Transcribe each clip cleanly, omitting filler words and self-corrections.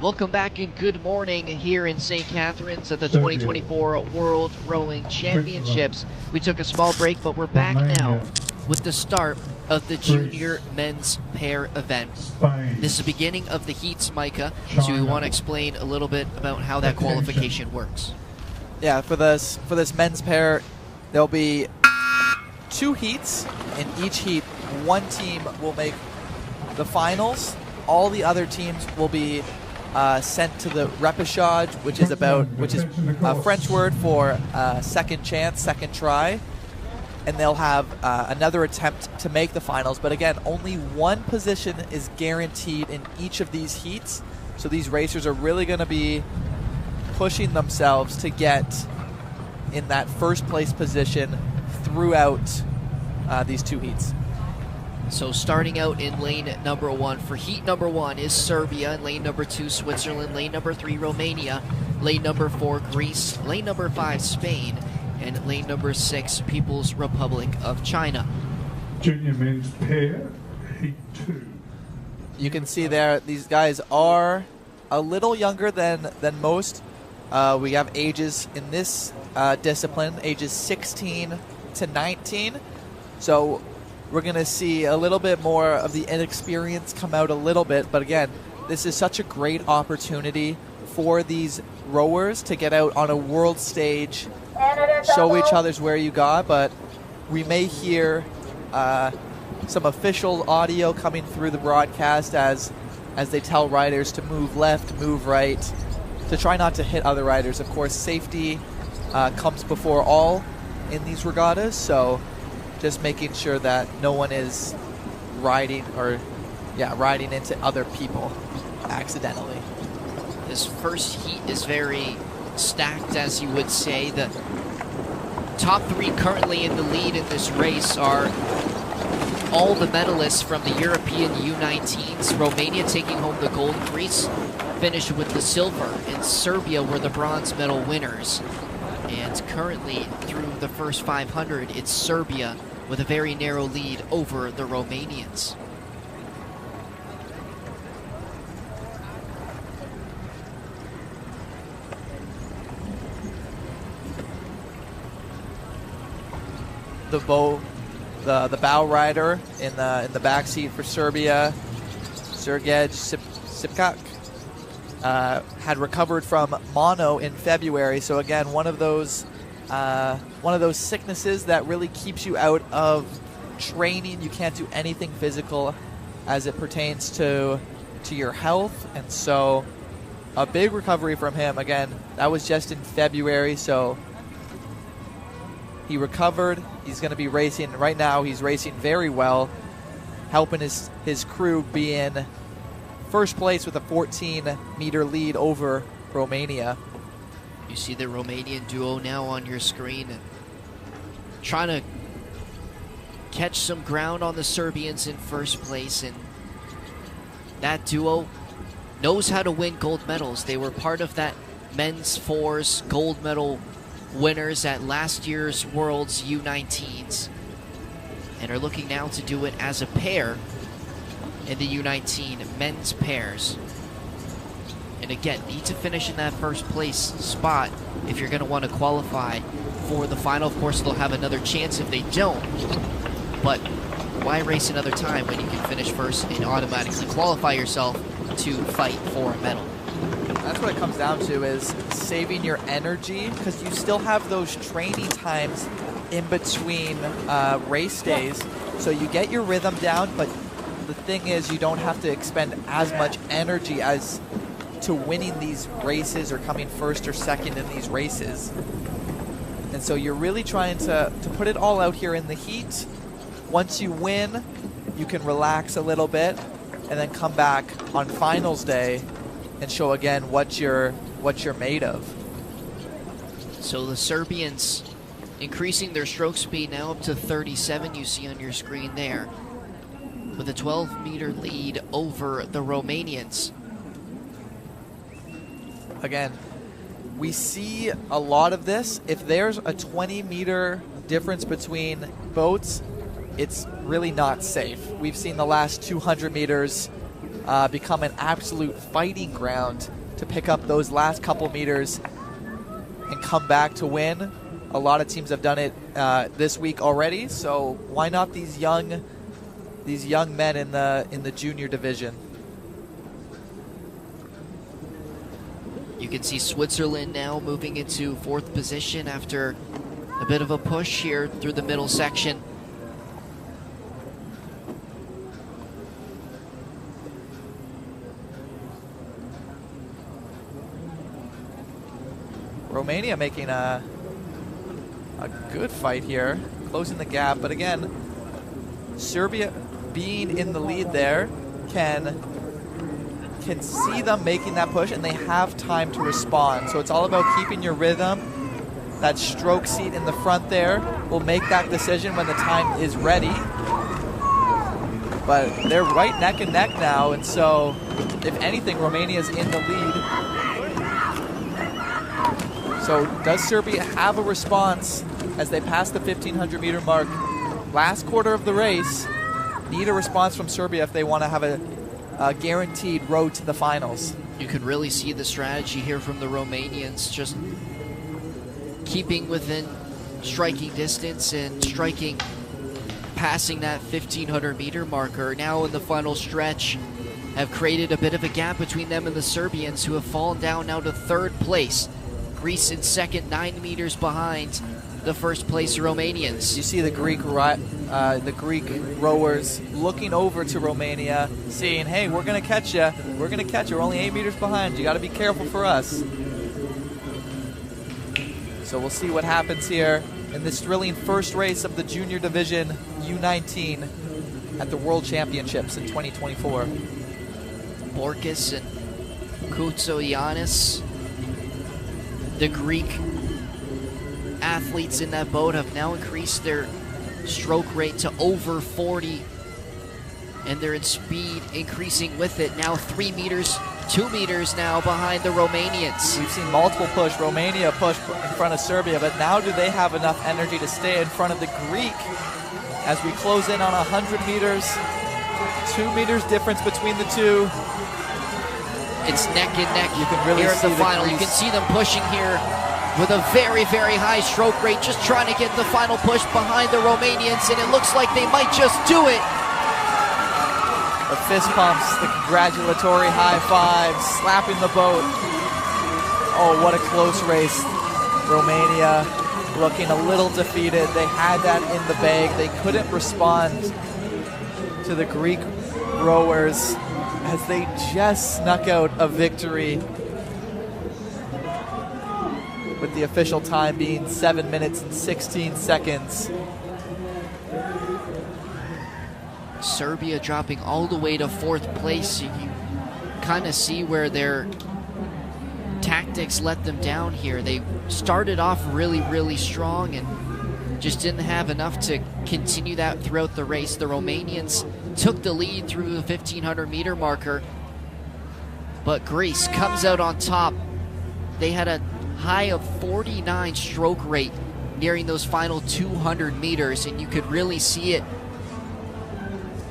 Welcome back and good morning here in St. Catharines at the 2024 World Rowing Championships. We took a small break, but we're back now with the start of the junior men's pair event. This is the beginning of the heats, Micah, so we want to explain a little bit about how that qualification works. Yeah, for this men's pair, there'll be 2 heats. In each heat, one team will make the finals. All the other teams will be sent to the repêchage, which is a French word for second chance, second try, and they'll have another attempt to make the finals. But again, only one position is guaranteed in each of these heats, so these racers are really going to be pushing themselves to get in that first place position throughout these 2 heats. So starting out in lane number 1, for heat number 1 is Serbia, lane number 2 Switzerland, lane number 3 Romania, lane number 4 Greece, lane number 5 Spain, and lane number 6 People's Republic of China. Junior men's pair, heat 2. You can see there, these guys are a little younger than most. We have ages in this discipline, ages 16 to 19. So we're going to see a little bit more of the inexperience come out a little bit. But again, this is such a great opportunity for these rowers to get out on a world stage, show each other's where you got. But we may hear some official audio coming through the broadcast as they tell riders to move left, move right, to try not to hit other riders. Of course, safety comes before all in these regattas, so just making sure that no one is riding into other people accidentally. This first heat is very stacked, as you would say. The top 3 currently in the lead in this race are all the medalists from the European U19s. Romania taking home the gold, Greece finished with the silver, and Serbia were the bronze medal winners. And currently, through the first 500, it's Serbia with a very narrow lead over the Romanians. The bow rider in the back seat for Serbia, Sergej Sipkak, had recovered from mono in February. So again, one of those sicknesses that really keeps you out of training. You can't do anything physical as it pertains to your health, and so a big recovery from him. Again, that was just in February, so he recovered. He's going to be racing right now. He's racing very well, helping his crew be in first place with a 14-meter lead over Romania. You see the Romanian duo now on your screen, and trying to catch some ground on the Serbians in first place, and that duo knows how to win gold medals. They were part of that men's fours gold medal winners at last year's World's U19s, and are looking now to do it as a pair in the U19 men's pairs. And again, need to finish in that first place spot if you're going to want to qualify for the final. Of course, they'll have another chance if they don't, but why race another time when you can finish first and automatically qualify yourself to fight for a medal? That's what it comes down to, is saving your energy, because you still have those training times in between race days, so you get your rhythm down, but the thing is you don't have to expend as much energy as to winning these races or coming first or second in these races. And so you're really trying to put it all out here in the heat. Once you win, you can relax a little bit and then come back on finals day and show again what you're made of. So the Serbians increasing their stroke speed now up to 37, you see on your screen there, with a 12-meter lead over the Romanians. Again, we see a lot of this. If there's a 20-meter difference between boats, it's really not safe. We've seen the last 200 meters become an absolute fighting ground to pick up those last couple meters and come back to win. A lot of teams have done it this week already, so why not these young men in the junior division? You can see Switzerland now moving into 4th position after a bit of a push here through the middle section. Romania making a good fight here, closing the gap, but again, Serbia being in the lead there can see them making that push, and they have time to respond. So it's all about keeping your rhythm. That stroke seat in the front there will make that decision when the time is ready. But they're right neck and neck now, and so if anything, Romania's in the lead. So does Serbia have a response as they pass the 1,500 meter mark? Last quarter of the race, need a response from Serbia if they want to have a guaranteed road to the finals. You can really see the strategy here from the Romanians, just keeping within striking distance and passing that 1,500 meter marker. Now in the final stretch, have created a bit of a gap between them and the Serbians, who have fallen down now to 3rd place. Greece in 2nd, 9 meters behind the 1st place Romanians. You see the Greek rowers looking over to Romania, saying, hey, we're going to catch you. We're going to catch you. We're only 8 meters behind. You got to be careful for us. So we'll see what happens here in this thrilling first race of the junior division U19 at the World Championships in 2024. Borkis and Koutsogiannis, the Greek athletes in that boat, have now increased their stroke rate to over 40, and their speed increasing with it. Now 3 meters, 2 meters now behind the Romanians. We've seen multiple push. Romania push in front of Serbia, but now do they have enough energy to stay in front of the Greek as we close in on 100 meters? 2 meters difference between the two. It's neck and neck. You can really here at see the final. You can see them pushing here with a very, very high stroke rate, just trying to get the final push behind the Romanians, and it looks like they might just do it. The fist pumps, the congratulatory high fives, slapping the boat. Oh, what a close race. Romania looking a little defeated. They had that in the bag. They couldn't respond to the Greek rowers as they just snuck out a victory, with the official time being 7 minutes and 16 seconds. Serbia dropping all the way to 4th place. You kind of see where their tactics let them down here. They started off really, really strong and just didn't have enough to continue that throughout the race. The Romanians took the lead through the 1,500 meter marker, but Greece comes out on top. They had a high of 49 stroke rate nearing those final 200 meters, and you could really see it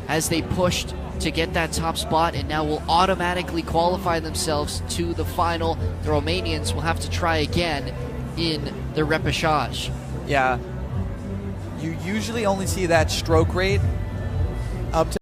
as they pushed to get that top spot, and now will automatically qualify themselves to the final. The Romanians will have to try again in the repechage. Yeah, you usually only see that stroke rate up to